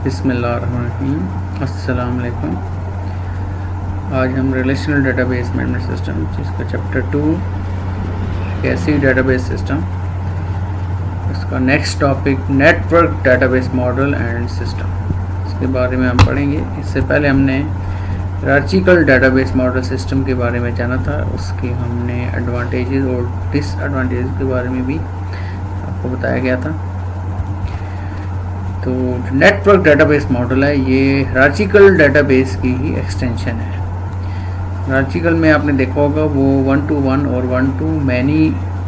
بسم اللہ الرحمن الرحیم. السلام علیکم. آج ہم relational data base management system جس کا چیپٹر 2 ایسی ڈیٹا بیس سسٹم، اس کا next topic network database model and system, اس کے بارے میں ہم پڑھیں گے. اس سے پہلے ہم نے ہیرارچیکل ڈیٹا بیس ماڈل سسٹم کے بارے میں جانا تھا. اس کی ہم نے ایڈوانٹیجز اور ڈس ایڈوانٹیجز کے بارے میں بھی آپ کو بتایا گیا تھا. تو network database model ہے، یہ ہیرارچیکل ڈیٹا بیس کی ہی ایکسٹینشن ہے. ہیرارچیکل میں آپ نے دیکھا ہوگا وہ 1 to 1 اور 1 to many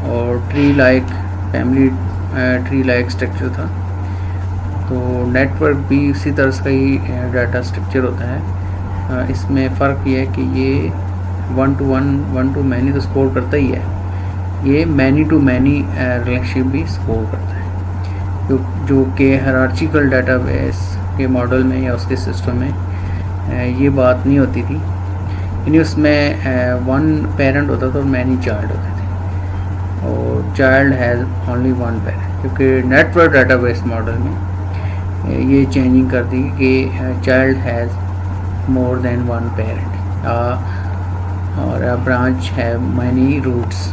اور tree like family tree like structure تھا. تو نیٹ ورک بھی اسی طرح کا ہی ڈیٹا اسٹرکچر ہوتا ہے. اس میں فرق یہ ہے کہ یہ 1 to 1 1 to many تو سپورٹ کرتا ہی ہے، یہ many to many ریلیشن شپ بھی سپورٹ کرتا ہے، جو کہ ہیرارچیکل ڈیٹا بیس کے ماڈل میں یا اس کے سسٹم میں یہ بات نہیں ہوتی تھی. یعنی اس میں 1 پیرنٹ ہوتا تھا اور مینی چائلڈ ہوتے تھے، اور چائلڈ ہیز اونلی 1 پیرنٹ. کیونکہ network database model میں یہ چینجنگ کر دی کہ child has more than 1 parent اور branch have many roots.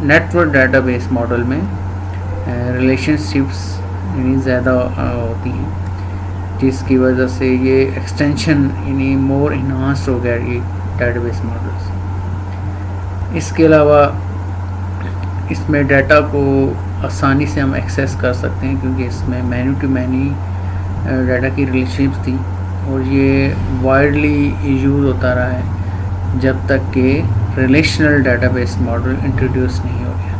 Network database model میں ریلیشن شپس یعنی زیادہ ہوتی ہیں، جس کی وجہ سے یہ ایکسٹینشن یعنی مور انہانسڈ ہو گیا یہ ڈیٹا بیس ماڈلس. اس کے علاوہ اس میں ڈیٹا کو آسانی سے ہم ایکسیس کر سکتے ہیں، کیونکہ اس میں مینی ٹو مینی ڈیٹا کی ریلیشن شپس تھی، اور یہ وائڈلی یوز ہوتا رہا ہے جب تک کہ relational data base model introduce نہیں ہو گیا.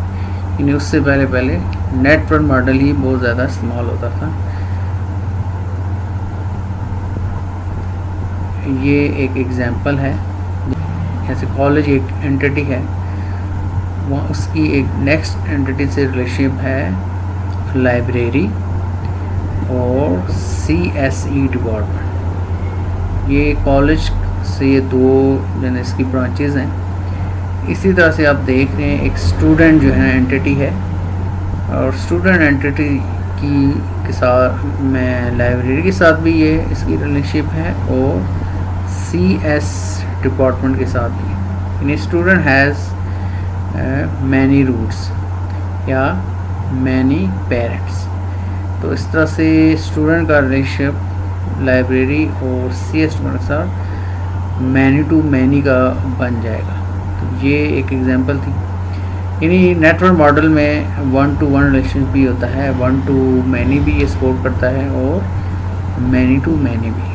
یعنی اس سے پہلے نیٹ ورک ماڈل ہی بہت زیادہ استعمال ہوتا تھا. یہ ایک ایگزامپل ہے، جیسے کالج ایک انٹیٹی ہے، وہاں اس کی ایک نیکسٹ انٹیٹی سے ریلیشن ہے لائبریری اور CSE ڈپارٹمنٹ. یہ کالج سے یہ دو اس کی برانچز ہیں. اسی طرح سے آپ دیکھ رہے ہیں ایک اسٹوڈنٹ جو ہے انٹیٹی ہے، اور اسٹوڈنٹ انٹیٹی کے ساتھ میں لائبریری کے ساتھ بھی یہ اس کی ریلیشن شپ ہے، اور CS ڈپارٹمنٹ کے ساتھ بھی. یعنی اسٹوڈنٹ ہیز مینی روٹس یا مینی پیرنٹس. تو اس طرح سے اسٹوڈنٹ کا ریلیشن شپ لائبریری اور CS ڈپارٹمنٹ کے ساتھ مینی ٹو مینی کا بن جائے گا. تو یہ ایک ایگزامپل تھی. یعنی نیٹ ورک ماڈل میں 1 to 1 ریلیشن بھی ہوتا ہے، 1 to many بھی یہ سپورٹ کرتا ہے، اور many to many بھی.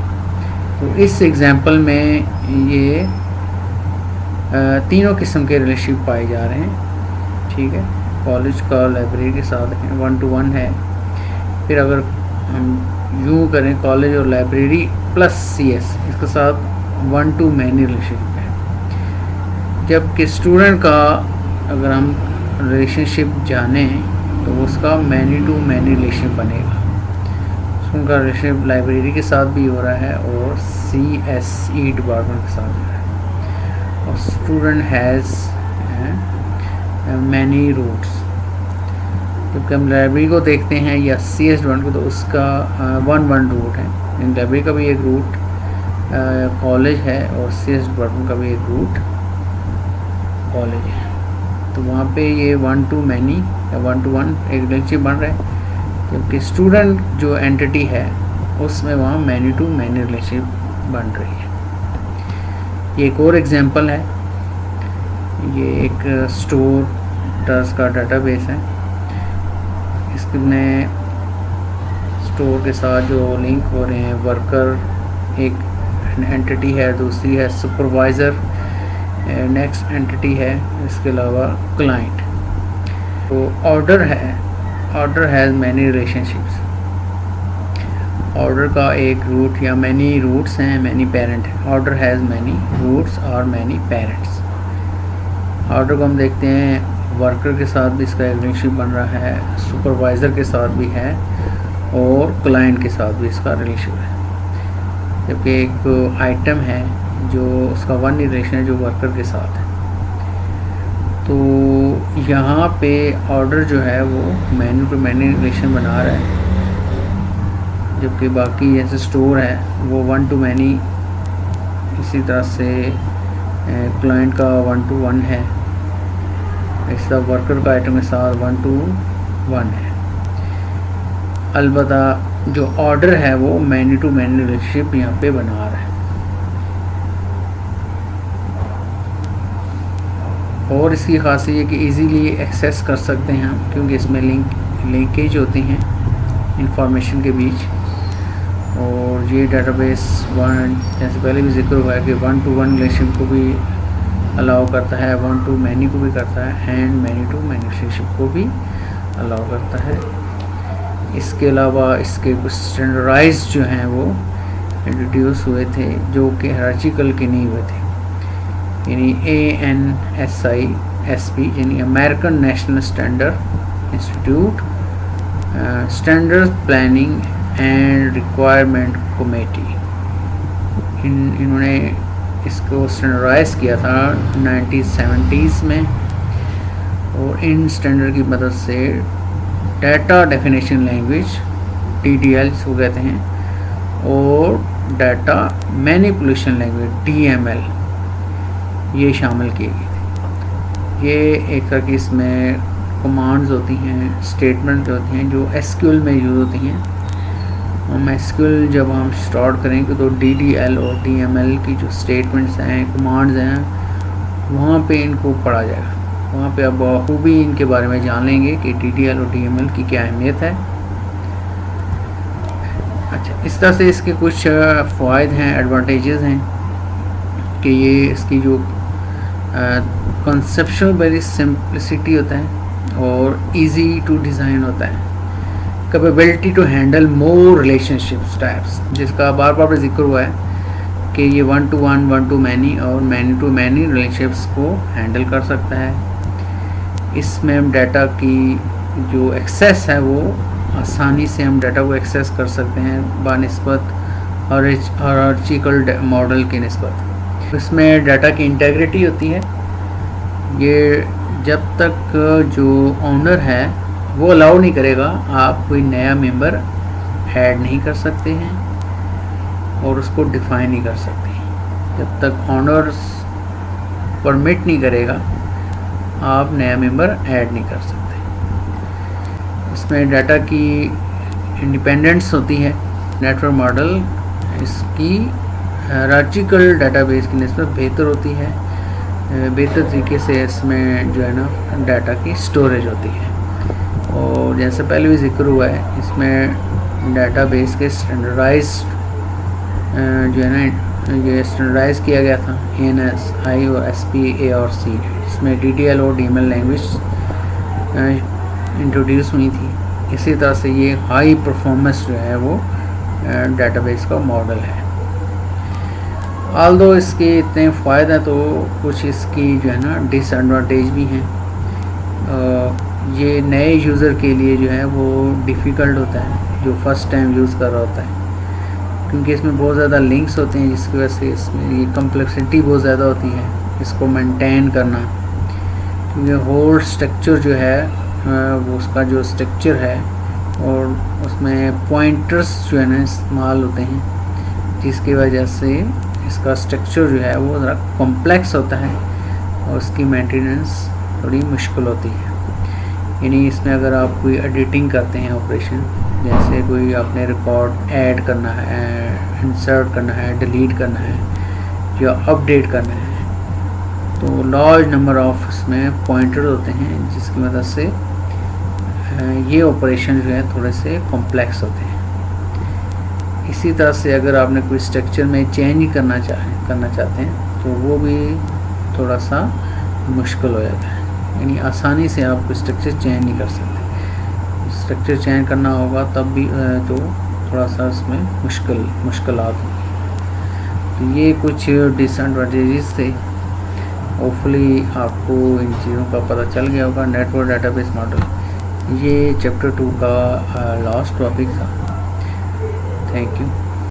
تو اس ایگزامپل میں یہ تینوں قسم کے ریلیشن پائے جا رہے ہیں. ٹھیک ہے، کالج کا لائبریری کے ساتھ 1 to 1 ہے. پھر اگر ہم یوں کریں کالج اور لائبریری پلس CS، اس کے ساتھ 1 to many ریلیشن ہے. جبکہ اسٹوڈنٹ کا اگر ہم ریلیشن شپ جانیں تو اس کا مینی ٹو مینی ریلیشن بنے گا. ان کا ریلیشن شپ لائبریری کے ساتھ بھی ہو رہا ہے اور CSE ڈپارٹمنٹ کے ساتھ ہو رہا ہے. اور اسٹوڈنٹ ہیز مینی روٹس. جبکہ ہم لائبریری کو دیکھتے ہیں یا CS ڈپارٹمنٹ کو، تو اس کا 1 روٹ ہے. لائبریری کا بھی ایک روٹ کالج ہے، اور CS ڈپارٹمنٹ کا بھی ایک روٹ کالج ہے. تو وہاں پہ یہ 1 to many یا 1 to 1 ایک ریلیشن شپ بن رہا ہے، جبکہ اسٹوڈنٹ جو اینٹیٹی ہے اس میں وہاں مینی ٹو مینی ریلیشن شپ بن رہی ہے. یہ ایک اور ایگزامپل ہے. یہ ایک اسٹور ٹرس کا ڈیٹا بیس ہے. اس میں اسٹور کے ساتھ جو لنک ہو رہے ہیں ورکر ایک اینٹیٹی ہے، دوسری ہے سپروائزر، نیکسٹ اینٹیٹی ہے اس کے علاوہ کلائنٹ. تو آرڈر ہے، order has many relation ships. Order کا ایک روٹ یا مینی روٹس ہیں، مینی پیرنٹ ہے. آرڈر ہیز مینی روٹس اور مینی پیرنٹس. آرڈر کو ہم دیکھتے ہیں ورکر کے ساتھ بھی اس کا ایک ریلیشن بن رہا ہے، سپروائزر کے ساتھ بھی ہے، اور کلائنٹ کے ساتھ بھی اس کا ریلیشن ہے. جبکہ ایک آئٹم ہے جو اس کا 1 ریلیشن ہے جو ورکر کے ساتھ ہے. تو یہاں پہ آرڈر جو ہے وہ مینو ٹو مینی ریلیشن بنا رہا ہے، جبکہ باقی جیسے اسٹور ہے وہ 1 to many، اسی طرح سے کلائنٹ کا 1 to 1 ہے، اس طرح ورکر کا آئٹم کے ساتھ 1 to 1 ہے۔ البتہ جو آرڈر ہے وہ مینی ٹو مینی ریلیشن شپ یہاں پہ بنا رہا ہے، اور اس کی خاصیت یہ کہ ایزیلی ایکسیس کر سکتے ہیں ہم، کیونکہ اس میں لنکیج ہوتی ہیں انفارمیشن کے بیچ۔ اور یہ ڈیٹا بیس جیسے پہلے بھی ذکر ہوا ہے کہ 1 to 1 ریلیشن کو بھی الاؤ کرتا ہے، 1 to many کو بھی کرتا ہے، and many to many relationship کو بھی الاؤ کرتا ہے۔ اس کے علاوہ اس کے کچھ اسٹینڈرڈائز جو ہیں وہ انٹروڈیوس ہوئے تھے جو کہ ہیرارچیکل کے نہیں ہوئے تھے، یعنی ANSI/SP یعنی American national standard institute standard planning and requirement committee, انہوں نے اس کو اسٹینڈرڈائز کیا تھا 1970s میں، اور ان اسٹینڈرڈ کی مدد سے ڈیٹا ڈیفینیشن لینگویج DDL جس کو کہتے ہیں، اور ڈیٹا مینیپولیشن لینگویج DML یہ شامل کیے گئے تھے۔ یہ ایک طرح کی اس میں کمانڈز ہوتی ہیں، اسٹیٹمنٹ ہوتی ہیں جو SQL میں یوز ہوتی ہیں۔ ہم SQL جب ہم اسٹارٹ کریں گے تو DDL اور DML کی جو اسٹیٹمنٹس ہیں، کمانڈز ہیں، وہاں پہ ان کو پڑھا جائے گا، وہاں پہ اب بخوبی ان کے بارے میں جان لیں گے کہ DDL اور DML کی کیا اہمیت ہے۔ اچھا، اس طرح سے اس کے کچھ فوائد ہیں، ایڈوانٹیجز ہیں کہ یہ اس کی جو کنسیپشن ویری سمپلسٹی ہوتا ہے اور ایزی ٹو ڈیزائن ہوتا ہے، capability to handle more relationships types, جس کا بار بار ذکر ہوا ہے کہ یہ 1 to 1 1 to many اور many to many relationships کو ہینڈل کر سکتا ہے۔ اس میں ہم ڈیٹا کی جو ایکسیس ہے وہ آسانی سے ہم ڈیٹا کو ایکسیس کر سکتے ہیں بنسبت ہیرارچیکل ماڈل کی نسبت۔ اس میں ڈیٹا کی انٹیگریٹی ہوتی ہے، یہ جب تک جو اونر ہے وہ الاؤ نہیں کرے گا آپ کوئی نیا ممبر ایڈ نہیں کر سکتے ہیں اور اس کو ڈیفائن نہیں کر سکتے، جب تک اونرز پرمٹ نہیں کرے گا آپ نیا ممبر ایڈ نہیں کر سکتے۔ اس میں ڈیٹا کی انڈیپینڈنس ہوتی ہے، نیٹ ورک ماڈل اس کی ہیرارچیکل ڈیٹا بیس کی نسبت بہتر ہوتی ہے، بہتر طریقے سے اس میں جو ہے نا ڈیٹا کی سٹوریج ہوتی ہے۔ اور جیسے پہلے بھی ذکر ہوا ہے اس میں ڈیٹا بیس کے اسٹینڈرڈائزڈ جو ہے نا یہ اسٹینڈرڈائز کیا گیا تھا ANSI اور SP A اور C، اس میں DDL اور DML لینگویج انٹروڈیوس ہوئی تھی۔ اسی طرح سے یہ ہائی پرفارمنس جو ہے وہ ڈیٹا بیس کا ماڈل ہے۔ آلدو اس کے اتنے فائدہ تو کچھ اس کی جو ہے نا ڈس ایڈوانٹیج بھی ہیں، یہ نئے یوزر کے لیے جو ہے وہ ڈیفیکلٹ ہوتا ہے جو فرسٹ ٹائم یوز کر رہا ہوتا ہے، کیونکہ اس میں بہت زیادہ لنکس ہوتے ہیں جس کی وجہ سے اس میں یہ کمپلیکسٹی بہت زیادہ ہوتی ہے اس کو مینٹین کرنا، کیونکہ ہول اسٹرکچر جو ہے وہ اس کا جو اسٹرکچر ہے اور اس میں پوائنٹرس جو ہے نا استعمال ہوتے ہیں، جس کی وجہ سے اس کا اسٹرکچر جو ہے وہ ذرا کمپلیکس ہوتا ہے اور اس کی مینٹیننس تھوڑی مشکل ہوتی ہے۔ یعنی اس میں اگر آپ کوئی ایڈیٹنگ کرتے ہیں آپریشن، جیسے کوئی آپ نے ریکارڈ ایڈ کرنا ہے، انسرٹ کرنا ہے، ڈیلیٹ کرنا ہے یا اپڈیٹ کرنا ہے، تو لارج نمبر آف اس میں پوائنٹر ہوتے ہیں جس کی مدد سے یہ آپریشن جو ہے تھوڑے سے کمپلیکس ہوتے ہیں۔ اسی طرح سے اگر آپ نے کوئی اسٹرکچر میں چینج کرنا چاہتے ہیں تو وہ بھی تھوڑا سا مشکل ہو جاتا ہے، یعنی آسانی سے آپ کو اسٹرکچر چینج نہیں کر سکتے، اسٹرکچر چینج کرنا ہوگا تب بھی تو تھوڑا سا اس میں مشکلات ہوں گی۔ تو یہ کچھ ڈس ایڈوانٹیجز تھے، ہوپ فلی آپ کو ان چیزوں کا پتہ چل گیا ہوگا۔ Network database model یہ چیپٹر 2 کا لاسٹ ٹاپک تھا۔ Thank you.